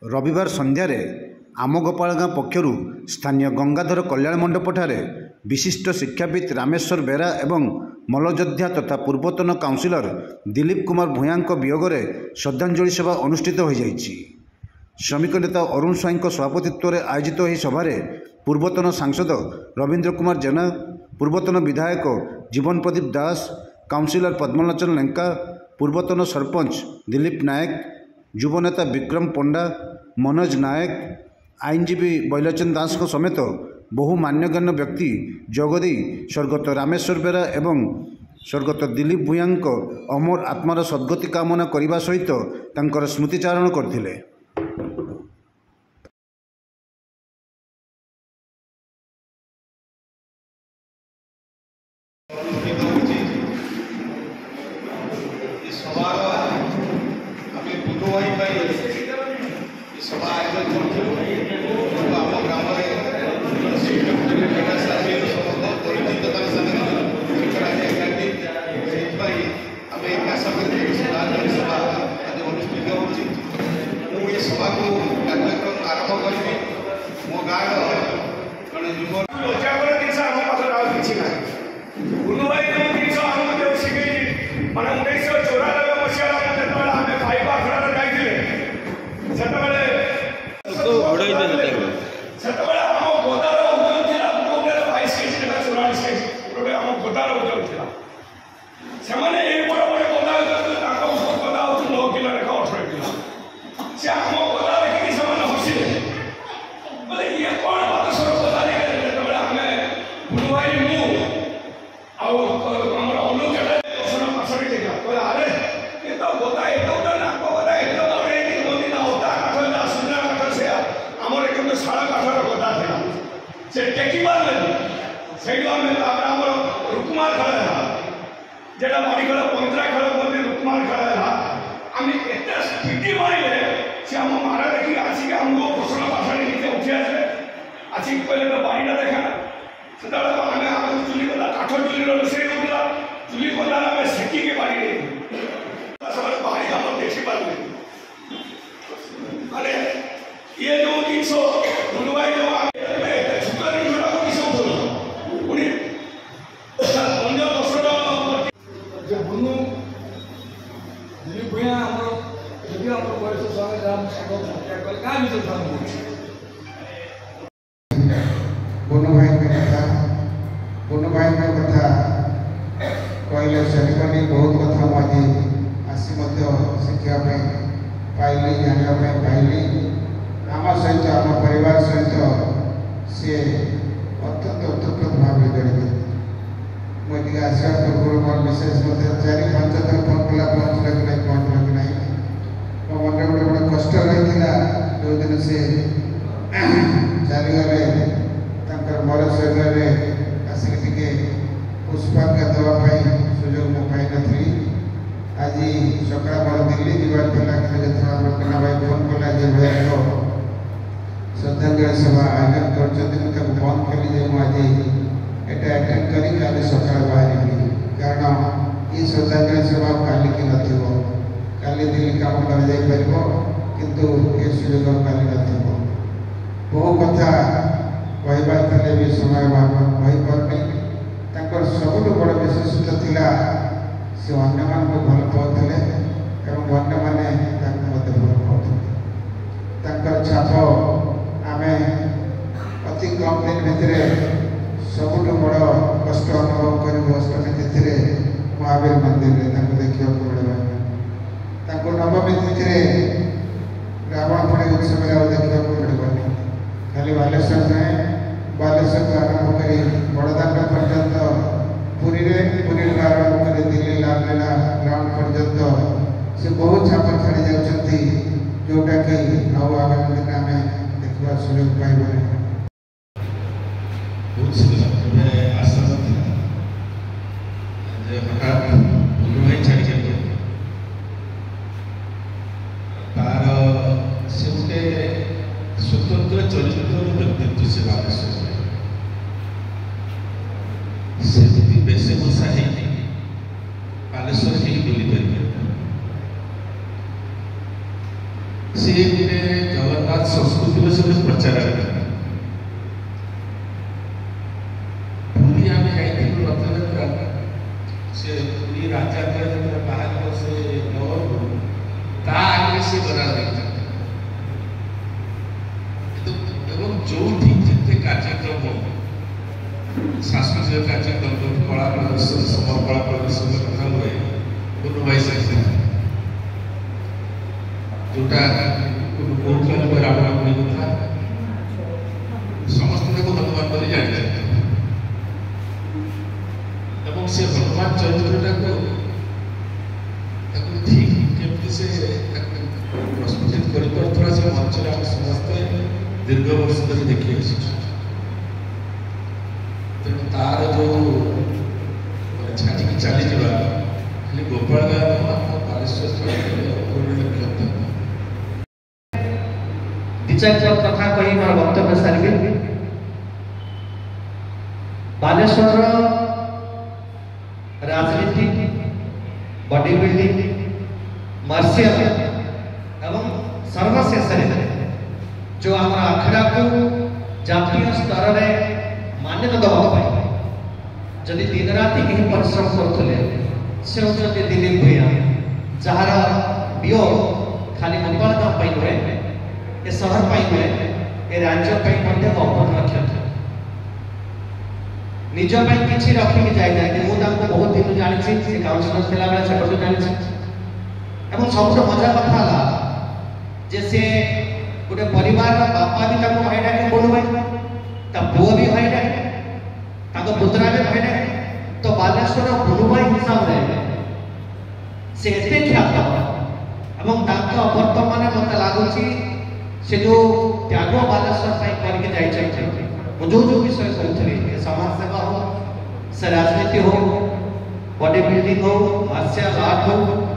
रविवार संध्यारे आमगोपाल गाँ पक्षर स्थानीय गंगाधर कल्याण मंडपठारे विशिष्ट शिक्षाविद रामेश्वर बेरा एवं मल्लयोद्धा तथा पूर्वतन काउंसिलर दिलीप कुमार भूया वियोग में श्रद्धांजलि सभा अनुष्ठित हो जाइछि। श्रमिक नेता अरुण स्वाई सभापतित्व में आयोजित यह सभार पूर्वतन सांसद रवींद्र कुमार जेना, पूर्वतन विधायक जीवन प्रदीप दास, काउंसिलर पद्मलोचन लेंका, पूर्वतन सरपंच दिलीप नायक, युवनेता विक्रम पंडा, मनोज नायक, आईनजीवी बैलोचन दास समेत बहु मान्यगण्य व्यक्ति जोगदी स्वर्गत रामेश्वर बेरा एवं स्वर्गत दिलीप भूया अमर आत्मार सद्गति कामना करने सहित तांकर स्मृतिचारण करथिले। जेटा मारिकला पंद्रा खेल बोलते रुकमार खेल आम एत स्पीड मारे से आम मारा देखी आसिक आमको पोषण पाषाणी नीचे उठी आसे आसिक कहले बाईटा देखा से आम चुली गला काठ चुली रोषे होता चुली गला आम सेकिके बाड़ी बाहरी आम देखी पारे अरे ये जो जिनस बुलवाई जो दिलीप भूया यदि आप बयस बुनु भाई कथा कहले सरी बहुत कथा मुझे आसी शिखापी पाइली जानापी पाइली आम सहित आम परिवार सहित सी अत्यंत उत्तप्त भाव जड़ित मुझे आसा पूर्व मोर विशेष मत 4-5 थर फोन कला पहुँचल कि नहीं पहुँचल कि नहीं मो मन गोटे गोटे कष्ट रही जो दिन से चलीगले मर शरीर में आसिक टे पुष्पांग देवाई सुजोग मुझे पाई आज सका मोर दिल्ली जीवार था कि जो मीना भाई फोन कला जो भाई श्रद्धांजलि सभा आयोजन कर फोन कली आज एटा अटेंड करी काली सकाळ बाहरी कारण ये श्रद्धांजलि सभा काली की नथिबो काली दिल्ली काम कर जाई परबो किंतु ये सुयोग काली नथिबो बहु कथा कहबार थे भी समय कही पारनी तांकर सबुठ बड़ विशेषता थिला से अन्य मान को भल पाउथिले एवं अन्य माने तांको मते भल पाउथिले तांकर छाप आमे अति कम दिन भितरे सबुठ बड़ कष्ट अनुभव कर अष्टमी तिथि महावीर मंदिर में देखा मिलवा नवमी तिथि रावण पड़े उत्सव देखा मिलवानी खाली बालेश्वर जाए बालेश्वर आरंभ कर बड़दान पर्यंत पुरी आरंभ कर दिल्ली लाललीला ग्राउंड पर्यंत से बहुत छाप छाड़ी जाती जोटा कि आउ आगामी दिन आम देखा सुयोग पाइबा आशा हठात बुलू भाई छाड़ी तार से गोटे स्वतंत्र चरित्र व्यक्तित्व से बालेश्वर से बेशभूषा बालेश्वर ही बुली पारे से जगन्नाथ संस्कृति से प्रचार पुरी आम जाइए रथयात्रा से पुरी राजा बाहर से नगर आगे से बना जो जिते कार्यक्रम सांस्कृतिक कार्यक्रम कला प्रदर्शन समर कला प्रदर्शन कथा हुए गुरुभाई साहित्य जोटा कौन रावण कथा समस्त हनुमान बोली जाने से हनुमान चरित्र ठीक केमती से प्रस्फुटित कर मंच में समस्ते दीर्घ वर्ष धरी देखी तेणु तार जो छाड़ी चली खाली गोपाल गाँव बालेश्वर विचार कथा कही मोर वक्तव्य सारी बालेश्वर राजनीति बॉडी बिल्डिंग मार्शल एवं सर्वशेष जो आम आखड़ा को जातीय स्तर में मान्यता दवाई जदि दिन राति कहीं परिश्रम करुले से होती दिलीप भैया जार वियोग खाली गोपाल गाँव नुहे ए सहर नुहे ए राज्य अपर्ण क्षति निज किसी रखिक जाए मुझे बहुत दिन जानी काउंसिलर थिला बेले से जानी सब मजा कथा जे से गोटे परिवार बापा भी भाई डाके बोलू भाई पुओ भी भाई डाके पुत्रा भी भाई डाके तो बालेश्वर बोलू भाई हिसाब से एते ख्यात वर्तमान मत लगुच से जो त्याग बालेश्वर करके जो जो विषय कहते समाज सेवा हो से राजनीति हो बॉडी बिल्डिंग हो मार्शल आर्ट हो